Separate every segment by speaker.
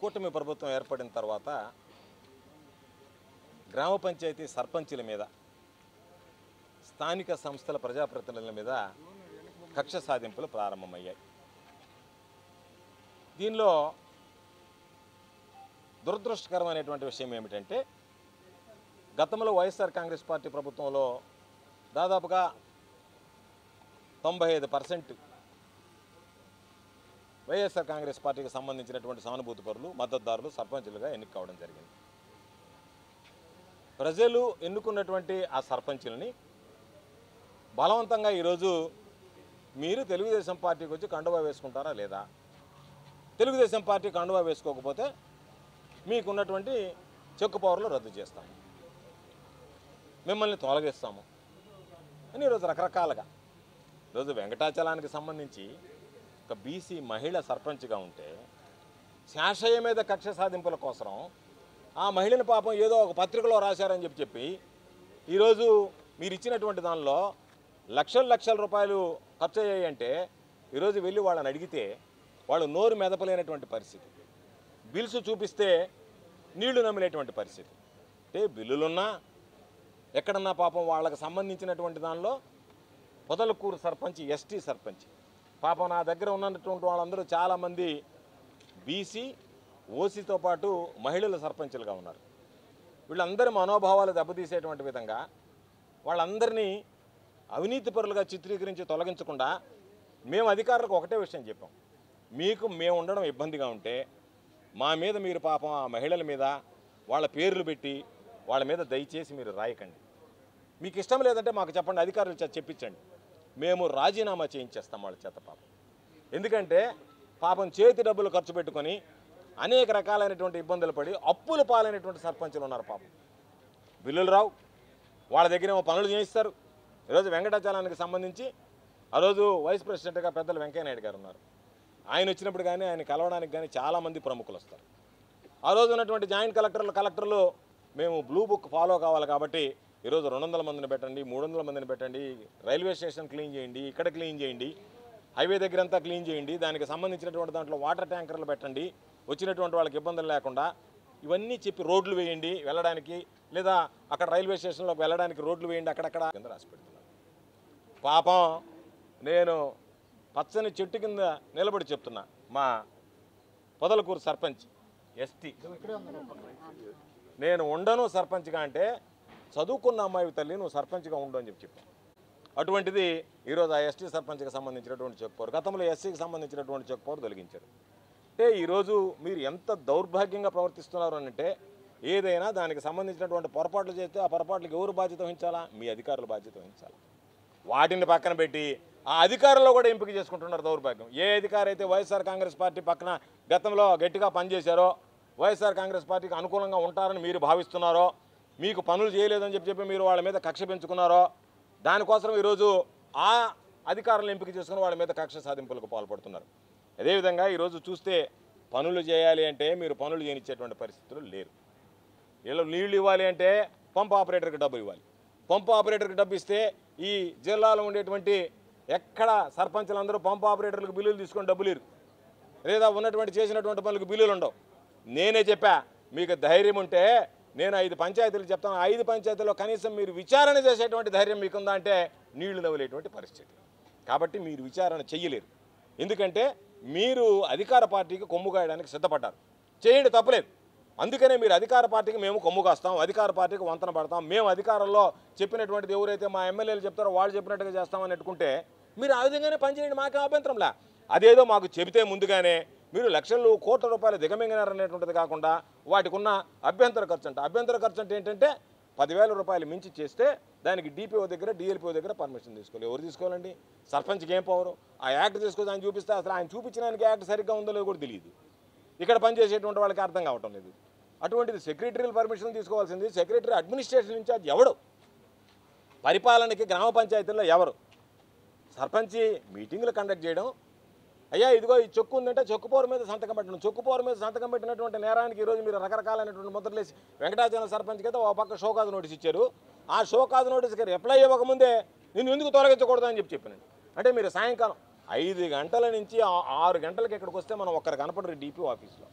Speaker 1: కూటమి ప్రభుత్వం ఏర్పడిన తర్వాత గ్రామ పంచాయతీ సర్పంచుల మీద, స్థానిక సంస్థల ప్రజాప్రతినిధుల మీద కక్ష సాధింపులు ప్రారంభమయ్యాయి. దీనిలో దురదృష్టకరమైనటువంటి విషయం ఏమిటంటే, గతంలో వైఎస్ఆర్ కాంగ్రెస్ పార్టీ ప్రభుత్వంలో దాదాపుగా 95% వైఎస్ఆర్ కాంగ్రెస్ పార్టీకి సంబంధించినటువంటి సానుభూతి పరులు, మద్దతుదారులు సర్పంచులుగా ఎన్నిక కావడం జరిగింది. ప్రజలు ఎన్నుకున్నటువంటి ఆ సర్పంచులని బలవంతంగా ఈరోజు మీరు తెలుగుదేశం పార్టీకి వచ్చి కండువా వేసుకుంటారా లేదా, తెలుగుదేశం పార్టీ కండువా వేసుకోకపోతే మీకున్నటువంటి చెక్కు పవర్లు రద్దు చేస్తాము, మిమ్మల్ని తొలగిస్తాము అని ఈరోజు రకరకాలుగా. ఈరోజు వెంకటాచలానికి సంబంధించి ఒక బీసీ మహిళ సర్పంచ్గా ఉంటే శాషయ్య మీద కక్ష సాధింపుల కోసం ఆ మహిళని పాపం ఏదో ఒక పత్రికలో రాశారని చెప్పి ఈరోజు మీరు ఇచ్చినటువంటి దానిలో లక్షల రూపాయలు ఖర్చు అయ్యాయంటే ఈరోజు వెళ్ళి వాళ్ళని అడిగితే వాళ్ళు నోరు మెదపలేనటువంటి పరిస్థితి, బిల్స్ చూపిస్తే నీళ్లు నమిలేటువంటి పరిస్థితి. అంటే బిల్లులున్నా ఎక్కడన్నా పాపం వాళ్ళకి సంబంధించినటువంటి దానిలో పొదలకూరు సర్పంచ్ ఎస్టీ సర్పంచ్ పాపం నా దగ్గర ఉన్నటువంటి వాళ్ళందరూ చాలామంది బీసీ ఓసీతో పాటు మహిళల సర్పంచులుగా ఉన్నారు. వీళ్ళందరి మనోభావాలు దెబ్బతీసేటువంటి విధంగా వాళ్ళందరినీ అవినీతి పరులుగా చిత్రీకరించి తొలగించకుండా మేము అధికారులకు ఒకటే విషయం చెప్పాం, మీకు మేము ఉండడం ఇబ్బందిగా ఉంటే మా మీద మీరు పాపం ఆ మహిళల మీద వాళ్ళ పేర్లు పెట్టి వాళ్ళ మీద దయచేసి మీరు రాయకండి, మీకు ఇష్టం లేదంటే మాకు చెప్పండి, అధికారులు చెప్పించండి, మేము రాజీనామా చేయించేస్తాం వాళ్ళ చేత పాపం. ఎందుకంటే పాపం చేతి డబ్బులు ఖర్చు పెట్టుకొని అనేక రకాలైనటువంటి ఇబ్బందులు పడి అప్పులు పాలైనటువంటి సర్పంచులు ఉన్నారు పాపం. బిల్లులు రావు, వాళ్ళ దగ్గర ఏమో పనులు చేయిస్తారు. ఈరోజు వెంకటాచలానికి సంబంధించి ఆ రోజు వైస్ ప్రెసిడెంట్గా పెద్దలు వెంకయ్యనాయుడు గారు ఉన్నారు. ఆయన వచ్చినప్పుడు కానీ ఆయన కలవడానికి కానీ చాలామంది ప్రముఖులు వస్తారు. ఆ రోజు ఉన్నటువంటి జాయింట్ కలెక్టర్లు మేము బ్లూ బుక్ ఫాలో కావాలి కాబట్టి ఈరోజు 200 మందిని పెట్టండి, 300 మందిని పెట్టండి, రైల్వే స్టేషన్ క్లీన్ చేయండి, ఇక్కడ క్లీన్ చేయండి, హైవే దగ్గర అంతా క్లీన్ చేయండి, దానికి సంబంధించినటువంటి దాంట్లో వాటర్ ట్యాంకర్లు పెట్టండి, వచ్చినటువంటి వాళ్ళకి ఇబ్బందులు లేకుండా ఇవన్నీ చెప్పి రోడ్లు వేయండి వెళ్ళడానికి, లేదా అక్కడ రైల్వే స్టేషన్లోకి వెళ్ళడానికి రోడ్లు వేయండి అక్కడక్కడ కింద రాసి పెడుతున్నారు. పాపం నేను పచ్చని చెట్టు కింద నిలబడి చెప్తున్నా, మా పొదలకూరు సర్పంచ్ ఎస్టీ, నేను ఉండను సర్పంచ్గా అంటే చదువుకున్న అమ్మాయి తల్లి నువ్వు సర్పంచ్గా ఉండు అని చెప్పాను. అటువంటిది ఈరోజు ఆ ఎస్టీ సర్పంచ్కి సంబంధించినటువంటి చెక్ పవర్, గతంలో ఎస్సీకి సంబంధించినటువంటి చెక్ పవర్ తొలగించారు. అంటే ఈరోజు మీరు ఎంత దౌర్భాగ్యంగా ప్రవర్తిస్తున్నారు అంటే, ఏదైనా దానికి సంబంధించినటువంటి పొరపాట్లు చేస్తే ఆ పొరపాట్లకు ఎవరు బాధ్యత వహించాలా? మీ అధికారులు బాధ్యత వహించాలి. వాటిని పక్కన పెట్టి ఆ అధికారుల్లో కూడా ఎంపిక చేసుకుంటున్నారు దౌర్భాగ్యం. ఏ అధికారి అయితే వైఎస్ఆర్ కాంగ్రెస్ పార్టీ పక్కన గతంలో గట్టిగా పనిచేశారో, వైఎస్ఆర్ కాంగ్రెస్ పార్టీకి అనుకూలంగా ఉంటారని మీరు భావిస్తున్నారో, మీకు పనులు చేయలేదని చెప్పి మీరు వాళ్ళ మీద కక్ష పెంచుకున్నారో, దానికోసం ఈరోజు ఆ అధికారులను ఎంపిక చేసుకుని వాళ్ళ మీద కక్ష సాధింపులకు పాల్పడుతున్నారు. అదేవిధంగా ఈరోజు చూస్తే పనులు చేయాలి అంటే మీరు పనులు చేయనిచ్చేటువంటి పరిస్థితులు లేరు. వీళ్ళు నీళ్లు ఇవ్వాలి అంటే పంప్ ఆపరేటర్కి డబ్బు ఇవ్వాలి. పంప్ ఆపరేటర్కి డబ్బు ఇస్తే ఈ జిల్లాలో ఉండేటువంటి ఎక్కడ సర్పంచులందరూ పంప్ ఆపరేటర్లకు బిల్లులు తీసుకొని డబ్బులు ఇరు, లేదా ఉన్నటువంటి చేసినటువంటి పనులకు బిల్లులు ఉండవు. నేనే చెప్పా, మీకు ధైర్యం ఉంటే నేను 5 పంచాయతీలు చెప్తాను, 5 పంచాయతీల్లో కనీసం మీరు విచారణ చేసేటువంటి ధైర్యం మీకుందా అంటే నీళ్లు నవ్వలేటువంటి పరిస్థితి. కాబట్టి మీరు విచారణ చెయ్యలేరు. ఎందుకంటే మీరు అధికార పార్టీకి కొమ్ము కాయడానికి సిద్ధపడ్డారు. చేయండి, తప్పలేదు. అందుకనే మీరు అధికార పార్టీకి మేము కొమ్ము కాస్తాం, అధికార పార్టీకి వంతన పడతాం, మేము అధికారంలో చెప్పినటువంటిది ఎవరైతే మా ఎమ్మెల్యేలు చెప్తారో వాళ్ళు చెప్పినట్టుగా చేస్తామని పెట్టుకుంటే మీరు ఆ విధంగానే పనిచేయండి, మాకేం అభ్యంతరంలా. అదేదో మాకు చెబితే ముందుగానే మీరు లక్షలు కోట్ల రూపాయలు దిగమింగినారనేటువంటిది కాకుండా వాటికి ఉన్న అభ్యంతర ఖర్చు అంటే ఏంటంటే 10,000 రూపాయలు మించి చేస్తే దానికి డిపిఓ దగ్గర డిఎల్పిఓ దగ్గర పర్మిషన్ తీసుకోవాలి. ఎవరు తీసుకోవాలండి? సర్పంచ్కి ఏం పవరు? ఆ యాక్ట్ తీసుకొని ఆయన చూపిస్తే అసలు ఆయన చూపించడానికి యాక్ట్ సరిగ్గా ఉందో లేదో కూడా తెలియదు. ఇక్కడ పనిచేసేటువంటి వాళ్ళకి అర్థం కావటం లేదు. అటువంటిది సెక్రటరీల పర్మిషన్ తీసుకోవాల్సింది సెక్రటరీ, అడ్మినిస్ట్రేషన్ ఇన్ఛార్జ్ ఎవడు? పరిపాలనకి గ్రామ పంచాయతీల్లో ఎవరు? సర్పంచి మీటింగులు కండక్ట్ చేయడం, అయ్యా ఇదిగో ఈ చెక్కు ఉందంటే చెక్కు పవర్ మీద సంతకం పెట్టడం, చెక్కు పవర్ మీద సంతకం పెట్టినటువంటి నేరానికి ఈరోజు మీరు రకరకాలైనటువంటి ముద్రలేసి వెంకటాచలం సర్పంచ్కి అయితే ఒక పక్క షోకాజ్ నోటీస్ ఇచ్చారు. ఆ షోకాజ్ నోటీస్కి రిప్లై ఇవ్వకముందే నిన్ను ఎందుకు తొలగించకూడదు అని చెప్పినాను. అంటే మీరు సాయంకాలం 5 గంటల నుంచి 6 గంటలకి ఇక్కడికి వస్తే మనం ఒక్కరు కనపడరు డిపో ఆఫీస్లో.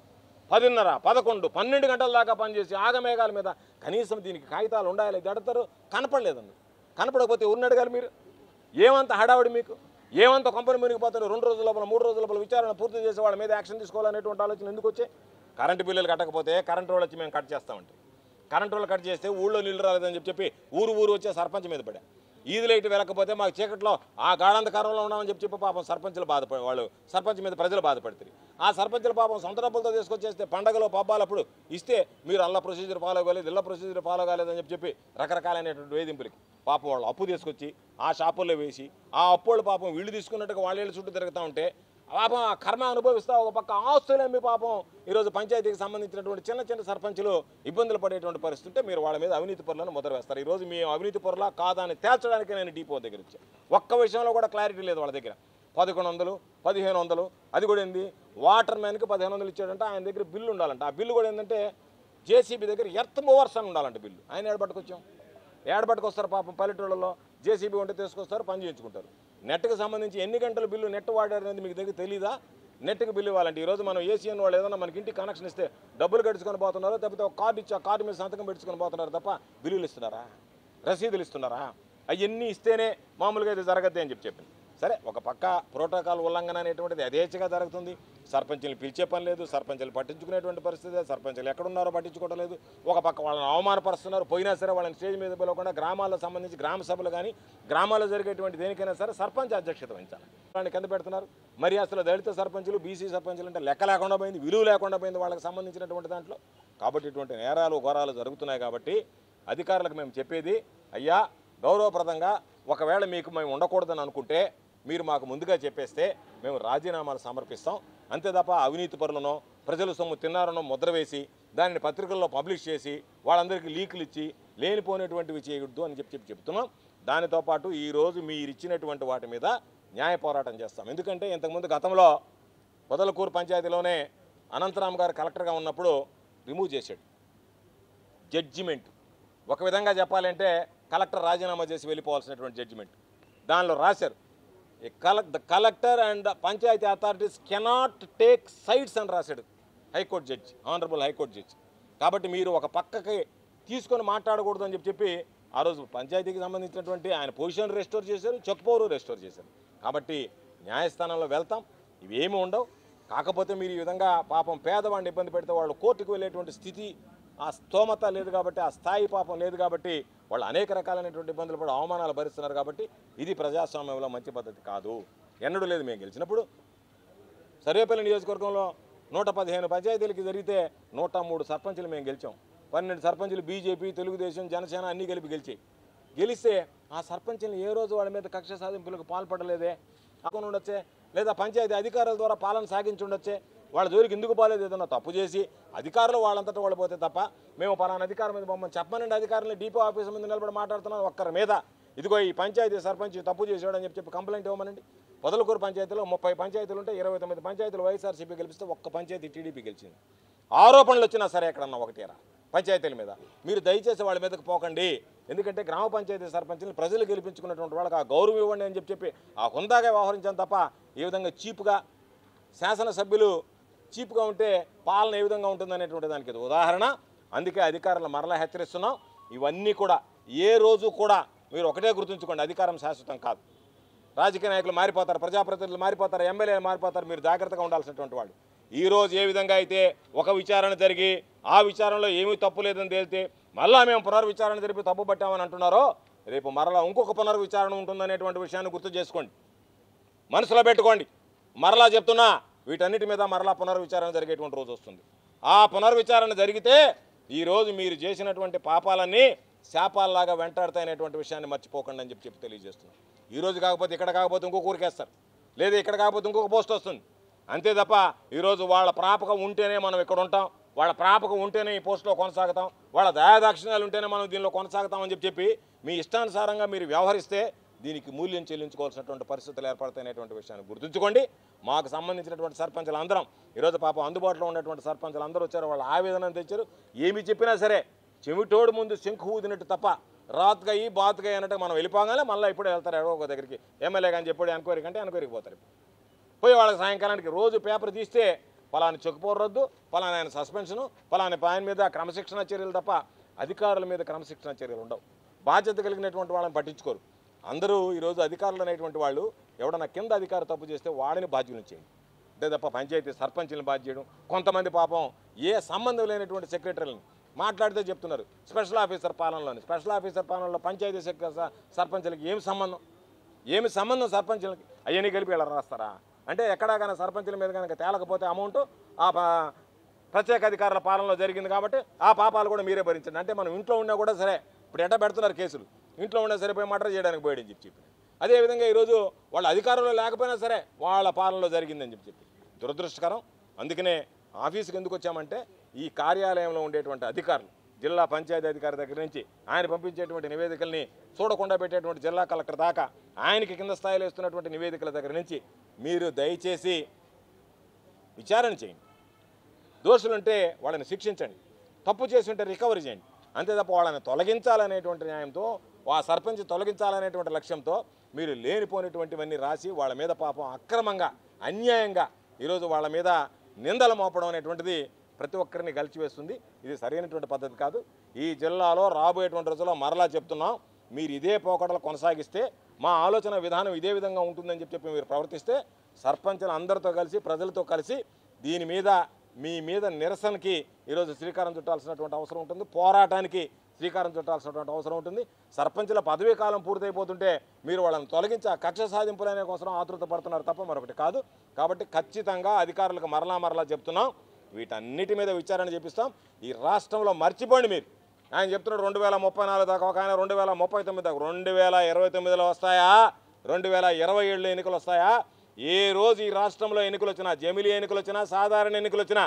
Speaker 1: 10:30, 11, 12 గంటల దాకా పనిచేసి ఆగమేఘాల మీద కనీసం దీనికి కాగితాలు ఉండాలి అడుగుతారు, కనపడలేదండి. కనపడకపోతే ఎవరిని అడగాలి మీరు? ఏమంత హడావుడి మీకు? ఏమంత కంపెనీ మునిగిపోతారు? 2 రోజుల లోపల 3 రోజుల లోపల విచారణ పూర్తి చేసే వాళ్ళ మీద యాక్షన్ తీసుకోవాలనేటువంటి ఆలోచన ఎందుకు వచ్చాయి? కరెంటు బిల్లులు కట్టకపోతే కరెంటు వాళ్ళు వచ్చి మేము కట్ చేస్తామంటే, కరెంటు వాళ్ళు కట్ చేస్తే ఊళ్ళో నీళ్ళు రాలేదని చెప్పి ఊరు వచ్చే సర్పంచ్ మీద పడా. ఈది లైట్ వెళ్ళకపోతే మాకు చీకట్లో ఆ గాఢంధకారంలో ఉన్నామని చెప్పి పాపం సర్పంచులు బాధపడి వాళ్ళు సర్పంచ్ మీద ప్రజలు బాధపడతారు. ఆ సర్పంచుల పాపం సొంత డబ్బులతో తీసుకొచ్చేస్తే పండగలో పబ్బాలప్పుడు ఇస్తే మీరు అల్ల ప్రొసీజర్ ఫాలో కాలేదు, ఇళ్ళ ప్రొసీజర్ ఫాలో కాలేదని చెప్పి రకరకాలైనటువంటి వేధింపులకి పాపం వాళ్ళు అప్పు తీసుకొచ్చి ఆ షాపుల్లో వేసి ఆ అప్పోళ్ళు పాపం వీళ్ళు తీసుకున్నట్టుగా వాళ్ళ చుట్టూ తిరుగుతూ ఉంటే పాపం ఆ కర్మ అనుభవిస్తూ ఒక పక్క ఆస్తులేమి పాపం ఈరోజు పంచాయతీకి సంబంధించినటువంటి చిన్న సర్పంచులు ఇబ్బందులు పడేటువంటి పరిస్థితి ఉంటే మీరు వాళ్ళ మీద అవినీతి పరులను ముద్ర వేస్తారు. ఈరోజు మీ అవినీతి పరులా కాదా అని తేల్చడానికి నేను డిపో దగ్గర వచ్చాను. ఒక్క విషయంలో కూడా క్లారిటీ లేదు వాళ్ళ దగ్గర. 1100, 1500 అది కూడా ఏంది, వాటర్ మ్యాన్కి 1500 ఇచ్చాడంటే ఆయన దగ్గర బిల్లు ఉండాలంట. ఆ బిల్లు కూడా ఏంటంటే జేసీబీ దగ్గర ఎర్త్ మూవర్స్ అని ఉండాలంట బిల్లు. ఆయన ఏడబట్టుకొచ్చాం, ఏడబట్టుకొస్తారు పాపం పల్లెటూళ్ళలో జేసీబీ ఉంటే తీసుకొస్తారు, పని చేయించుకుంటారు. నెట్కి సంబంధించి ఎన్ని గంటల బిల్లు నెట్ వాడారనేది మీకు దగ్గర తెలీదా? నెట్కి బిల్లు ఇవ్వాలంటే ఈరోజు మనం ఏసీఎన్ వాళ్ళు ఏదైనా మనకి ఇంటికి కనెక్షన్ ఇస్తే డబ్బులు కట్టుకొని పోతున్నారు, లేకపోతే ఒక కార్డు ఇచ్చి ఆ కార్డు మీద సంతకం పెట్టుకొని పోతున్నారు తప్ప బిల్లులు ఇస్తున్నారా, రసీదులు ఇస్తున్నారా? అవన్నీ ఇస్తేనే మామూలుగా ఇది జరగద్ది అని చెప్పింది. సరే, ఒక పక్క ప్రోటోకాల్ ఉల్లంఘన అనేటువంటిది యథేచ్ఛగా జరుగుతుంది. సర్పంచులు పిలిచే పని లేదు, సర్పంచులు పట్టించుకునేటువంటి పరిస్థితి, సర్పంచులు ఎక్కడున్నారో పట్టించుకోవడం లేదు. ఒక పక్క వాళ్ళని అవమానపరుస్తున్నారు. పోయినా సరే వాళ్ళని స్టేజ్ మీద పిలవకుండా గ్రామాలకు సంబంధించి గ్రామ సభలు కానీ గ్రామాల్లో జరిగేటువంటి దేనికైనా సరే సర్పంచ్ అధ్యక్షత వహించాలి. వాళ్ళని కింద పెడుతున్నారు. మరి అసలు దళిత సర్పంచులు, బీసీ సర్పంచులు అంటే లెక్క లేకుండా పోయింది, విలువ లేకుండా పోయింది వాళ్ళకి సంబంధించినటువంటి దాంట్లో. కాబట్టి ఇటువంటి నేరాలు ఘోరాలు జరుగుతున్నాయి. కాబట్టి అధికారులకు మేము చెప్పేది, అయ్యా గౌరవప్రదంగా ఒకవేళ మీకు మేము ఉండకూడదని అనుకుంటే మీరు మాకు ముందుగా చెప్పేస్తే మేము రాజీనామాలు సమర్పిస్తాం. అంతే తప్ప అవినీతి పరులను ప్రజలు సొమ్ము తిన్నారనో ముద్ర వేసి దానిని పత్రికల్లో పబ్లిష్ చేసి వాళ్ళందరికీ లీకులు ఇచ్చి లేనిపోయినటువంటివి చేయకూడదు అని చెప్తున్నాం. దానితో పాటు ఈరోజు మీరు ఇచ్చినటువంటి వాటి మీద న్యాయ పోరాటం చేస్తాం. ఎందుకంటే ఇంతకుముందు గతంలో పొదలకూరు పంచాయతీలోనే అనంతరామ్ గారు కలెక్టర్గా ఉన్నప్పుడు రిమూవ్ చేశాడు జడ్జిమెంట్. ఒక విధంగా చెప్పాలంటే కలెక్టర్ రాజీనామా చేసి వెళ్ళిపోవాల్సినటువంటి జడ్జిమెంట్. దానిలో రాశారు, the collector and panchayat authorities cannot take sides అని రాశాడు high court judge, honourable high court judge. కాబట్టి మీరు ఒక పక్కకి తీసుకొని మాట్లాడకూడదు అని చెప్పి ఆ రోజు పంచాయతీకి సంబంధించినటువంటి ఆయన పొజిషన్ రెస్టోర్ చేశారు, చెక్ పవర్ రెస్టోర్ చేశారు. కాబట్టి న్యాయస్థానంలో వెళ్తాం, ఇవేమి ఉండవు. కాకపోతే మీరు ఈ విధంగా పాపం పేదవాడిని ఇబ్బంది పెడితే వాళ్ళు కోర్టుకు వెళ్ళేటువంటి స్థితి, ఆ స్తోమత లేదు కాబట్టి, ఆ స్థాయి పాపం లేదు కాబట్టి వాళ్ళు అనేక రకాలైనటువంటి ఇబ్బందులు పడి అవమానాలు భరిస్తున్నారు. కాబట్టి ఇది ప్రజాస్వామ్యంలో మంచి పద్ధతి కాదు, ఎన్నడూ లేదు. మేము గెలిచినప్పుడు సర్వేపల్లి నియోజకవర్గంలో 115 పంచాయతీలకి జరిగితే 103 సర్పంచులు మేము గెలిచాం. 12 సర్పంచులు బీజేపీ, తెలుగుదేశం, జనసేన అన్నీ కలిపి గెలిస్తే ఆ సర్పంచులు ఏ రోజు వాళ్ళ మీద కక్ష సాధింపులకు పాల్పడలేదే. అక్కడ ఉండొచ్చే, లేదా పంచాయతీ అధికారుల ద్వారా పాలన సాగించి ఉండొచ్చే. వాళ్ళ జోలికి ఎందుకు పోలేదు? ఏదన్నా తప్పు చేసి అధికారులు వాళ్ళంతటా వాళ్ళు పోతే తప్ప మేము పలానా అధికారం మీద బొమ్మని చెప్పమనండి. అధికారులు డిపో ఆఫీసు ముందు నిలబడి మాట్లాడుతున్నారు ఒక్కరి మీద, ఇదిగో ఈ పంచాయతీ సర్పంచ్ తప్పు చేసాడని చెప్పి కంప్లైంట్ ఇవ్వమనండి. పొదలకూరు పంచాయతీలో 30 పంచాయతీలు ఉంటే 29 పంచాయతీలు వైఎస్ఆర్సీపీ గెలిపిస్తే ఒక్క పంచాయతీ టీడీపీ గెలిచింది. ఆరోపణలు వచ్చినా సరే ఎక్కడన్నా ఒకటేరా పంచాయతీల మీద. మీరు దయచేసి వాళ్ళ మీదకి పోకండి. ఎందుకంటే గ్రామ పంచాయతీ సర్పంచ్ని ప్రజలు గెలిపించుకున్నటువంటి వాళ్ళకి ఆ గౌరవం ఇవ్వండి అని చెప్పి ఆ హుందాగా వ్యవహరించాను తప్ప ఈ విధంగా చీప్గా శాసనసభ్యులు చీప్గా ఉంటే పాలన ఏ విధంగా ఉంటుందనేటువంటి దానికి ఇది ఉదాహరణ. అందుకే అధికారులు మరలా హెచ్చరిస్తున్నాం. ఇవన్నీ కూడా ఏ రోజు కూడా మీరు ఒకటే గుర్తుంచుకోండి, అధికారం శాశ్వతం కాదు. రాజకీయ నాయకులు మారిపోతారు, ప్రజాప్రతినిధులు మారిపోతారు, ఎమ్మెల్యేలు మారిపోతారు. మీరు జాగ్రత్తగా ఉండాల్సినటువంటి వాళ్ళు. ఈరోజు ఏ విధంగా అయితే ఒక విచారణ జరిగి ఆ విచారణలో ఏమీ తప్పు లేదని తేలితే మళ్ళా మేము పునర్విచారణ జరిపి తప్పు పట్టామని అంటున్నారో, రేపు మరలా ఇంకొక పునర్విచారణ ఉంటుందనేటువంటి విషయాన్ని గుర్తు చేసుకోండి, మనసులో పెట్టుకోండి. మరలా చెప్తున్నా, వీటన్నిటి మీద మరలా పునర్విచారణ జరిగేటువంటి రోజు వస్తుంది. ఆ పునర్విచారణ జరిగితే ఈరోజు మీరు చేసినటువంటి పాపాలన్నీ శాపాలలాగా వెంటాడతాయనేటువంటి విషయాన్ని మర్చిపోకండి అని చెప్పి తెలియజేస్తున్నాం. ఈరోజు కాకపోతే ఇక్కడ కాకపోతే ఇంకొక ఊరికేస్తారు, లేదా ఇక్కడ కాకపోతే ఇంకొక పోస్ట్ వస్తుంది. అంతే తప్ప ఈరోజు వాళ్ళ ప్రాపకం ఉంటేనే మనం ఇక్కడ ఉంటాం, వాళ్ళ ప్రాపకం ఉంటేనే ఈ పోస్టులో కొనసాగుతాం, వాళ్ళ దయాదాక్షిణ్యాలు ఉంటేనే మనం దీనిలో కొనసాగుతామని చెప్పి మీ ఇష్టానుసారంగా మీరు వ్యవహరిస్తే దీనికి మూల్యం చెల్లించుకోవాల్సినటువంటి పరిస్థితులు ఏర్పడతాయనేటువంటి విషయాన్ని గుర్తుంచుకోండి. మాకు సంబంధించినటువంటి సర్పంచులు అందరం ఈరోజు పాపం అందుబాటులో ఉన్నటువంటి సర్పంచులు అందరూ వచ్చారు, వాళ్ళ ఆవేదన తెచ్చారు. ఏమి చెప్పినా సరే చెవిటోడు ముందు శంఖు ఊదినట్టు తప్ప రాత్గా ఈ బాత్గా అన్నట్టు మనం వెళ్ళిపోగానే మళ్ళీ ఇప్పుడు వెళ్తారు ఎవరో ఒక దగ్గరికి ఎమ్మెల్యే కానీ చెప్పాడు ఎంక్వైరీ కంటే ఎంక్వైరీకి పోతారు. పోయి వాళ్ళకి సాయంకాలానికి రోజు పేపర్ తీస్తే పలాని చెక్కుపోరు రద్దు, పలానా ఆయన సస్పెన్షను, పలాని ఆయన మీద క్రమశిక్షణ చర్యలు తప్ప అధికారుల మీద క్రమశిక్షణ చర్యలు ఉండవు. బాధ్యత కలిగినటువంటి వాళ్ళని పట్టించుకోరు. అందరూ ఈరోజు అధికారులు అనేటువంటి వాళ్ళు ఎవడన్నా కింద అధికారి తప్పు చేస్తే వాడిని బాధ్యులను చేయండి, అంతే తప్ప పంచాయతీ సర్పంచ్లను బాధ్య చేయడం. కొంతమంది పాపం ఏ సంబంధం లేనటువంటి సెక్రటరీలను మాట్లాడితే చెప్తున్నారు స్పెషల్ ఆఫీసర్ పాలనలోని. స్పెషల్ ఆఫీసర్ పాలనలో పంచాయతీ సర్పంచ్లకి ఏమి సంబంధం సర్పంచ్లకి? అవన్నీ కలిపి ఇలా రాస్తారా? అంటే ఎక్కడా కానీ సర్పంచుల మీద కనుక తేలకపోతే అమౌంట్ ఆ ప్రత్యేక అధికారుల పాలనలో జరిగింది కాబట్టి ఆ పాపాలు కూడా మీరే భరించండి. అంటే మనం ఇంట్లో ఉన్నా కూడా సరే, ఇప్పుడు ఎట్లా పెడుతున్నారు కేసులు, ఇంట్లో ఉన్నా సరే పోయి మర్డర్ చేయడానికి పోయాడని చెప్పి. అదేవిధంగా ఈరోజు వాళ్ళ అధికారంలో లేకపోయినా సరే వాళ్ళ పాలనలో జరిగిందని చెప్పి దురదృష్టకరం. అందుకనే ఆఫీస్కి ఎందుకు వచ్చామంటే ఈ కార్యాలయంలో ఉండేటువంటి అధికారులు, జిల్లా పంచాయతీ అధికారి దగ్గర నుంచి ఆయన పంపించేటువంటి నివేదికల్ని చూడకుండా పెట్టేటువంటి జిల్లా కలెక్టర్ దాకా ఆయనకి కింద స్థాయిలో ఇస్తున్నటువంటి నివేదికల దగ్గర నుంచి మీరు దయచేసి విచారణ చేయండి. దోషులుంటే వాళ్ళని శిక్షించండి, తప్పు చేసి ఉంటే రికవరీ చేయండి. అంతే తప్ప వాళ్ళని తొలగించాలనేటువంటి న్యాయంతో, ఆ సర్పంచ్ తొలగించాలనేటువంటి లక్ష్యంతో మీరు లేనిపోయినటువంటివన్నీ రాసి వాళ్ళ మీద పాపం అక్రమంగా అన్యాయంగా ఈరోజు వాళ్ళ మీద నిందలు మోపడం అనేటువంటిది ప్రతి ఒక్కరిని గలిచివేస్తుంది. ఇది సరైనటువంటి పద్ధతి కాదు. ఈ జిల్లాలో రాబోయేటువంటి రోజుల్లో మరలా చెప్తున్నాం, మీరు ఇదే పోకడలు కొనసాగిస్తే, మా ఆలోచన విధానం ఇదే విధంగా ఉంటుందని చెప్పి మీరు ప్రవర్తిస్తే సర్పంచులు అందరితో కలిసి ప్రజలతో కలిసి దీని మీద మీ మీద నిరసనకి ఈరోజు శ్రీకారం చుట్టాల్సినటువంటి అవసరం ఉంటుంది, పోరాటానికి శ్రీకారం చుట్టాల్సినటువంటి అవసరం ఉంటుంది. సర్పంచుల పదవీ కాలం పూర్తయిపోతుంటే మీరు వాళ్ళని తొలగించి ఆ కక్ష సాధింపులనే కోసం ఆతృత పడుతున్నారు తప్ప మరొకటి కాదు. కాబట్టి ఖచ్చితంగా అధికారులకు మరలా చెప్తున్నాం, వీటన్నిటి మీద విచారణ చేపిస్తాం. ఈ రాష్ట్రంలో మర్చిపోండి మీరు. ఆయన చెప్తున్నాడు 2034 దాకా, ఒక ఆయన 2039 దాకా. 2029లో వస్తాయా? 2027లో ఎన్నికలు వస్తాయా? ఏ రోజు ఈ రాష్ట్రంలో ఎన్నికలు వచ్చినా, జమిలీ ఎన్నికలు వచ్చినా, సాధారణ ఎన్నికలు వచ్చినా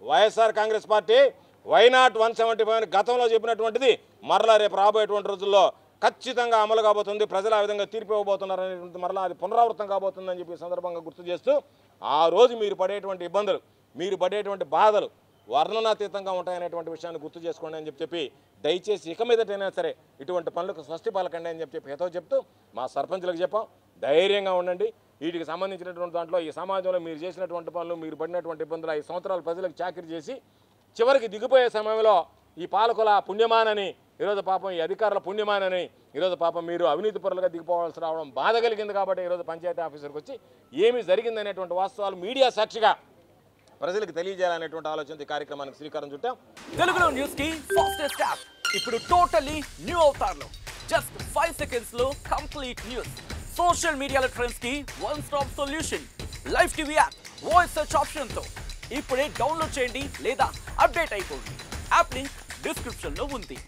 Speaker 1: వైఎస్ఆర్ కాంగ్రెస్ పార్టీ వైనాట్ 175 గతంలో చెప్పినటువంటిది మరలా రేపు రాబోయేటువంటి రోజుల్లో ఖచ్చితంగా అమలు కాబోతుంది. ప్రజలు ఆ విధంగా తీర్పు ఇవ్వబోతున్నారనేటువంటి మరలా అది పునరావృతం కాబోతుందని చెప్పి సందర్భంగా గుర్తు చేస్తూ, ఆ రోజు మీరు పడేటువంటి ఇబ్బందులు, మీరు పడేటువంటి బాధలు వర్ణనాతీతంగా ఉంటాయనేటువంటి విషయాన్ని గుర్తు చేసుకోండి అని చెప్పి దయచేసి ఇక మీదటైనా సరే ఇటువంటి పనులకు స్వస్తి పలకండి అని చెప్పి హితవు చెప్తూ మా సర్పంచులకు చెప్పాం, ధైర్యంగా ఉండండి. వీటికి సంబంధించినటువంటి దాంట్లో ఈ సమాజంలో మీరు చేసినటువంటి పనులు, మీరు పడినటువంటి ఇబ్బందులు 5 సంవత్సరాలు ప్రజలకు చాకరీ చేసి చివరికి దిగిపోయే సమయంలో ఈ పాలకుల పుణ్యమానని, ఈరోజు పాపం ఈ అధికారుల పుణ్యమానని ఈరోజు పాపం మీరు అవినీతి పరులుగా దిగిపోవాల్సి రావడం బాధ కలిగింది. కాబట్టి ఈరోజు పంచాయతీ ఆఫీసర్కి వచ్చి ఏమి జరిగిందనేటువంటి వాస్తవాలు మీడియా సాక్షిగా ప్రజలకు తెలియజేయాలనేటువంటి ఆలోచన ఈ కార్యక్రమానికి శ్రీకారం చుట్టాం.
Speaker 2: తెలుగులో న్యూస్ కి ఫాస్టెస్ట్ యాప్ ఇప్పుడు టోటల్లీ న్యూ అవతార్లో జస్ట్ 5 seconds లో కంప్లీట్ న్యూస్. సోషల్ మీడియాలో ట్రెండ్స్ కి one stop solution. Live TV app voice search option తో ఇప్పుడే డౌన్లోడ్ చేయండి లేదా అప్డేట్ అయిపోండి. యాప్ లింక్ డిస్క్రిప్షన్ లో ఉంది.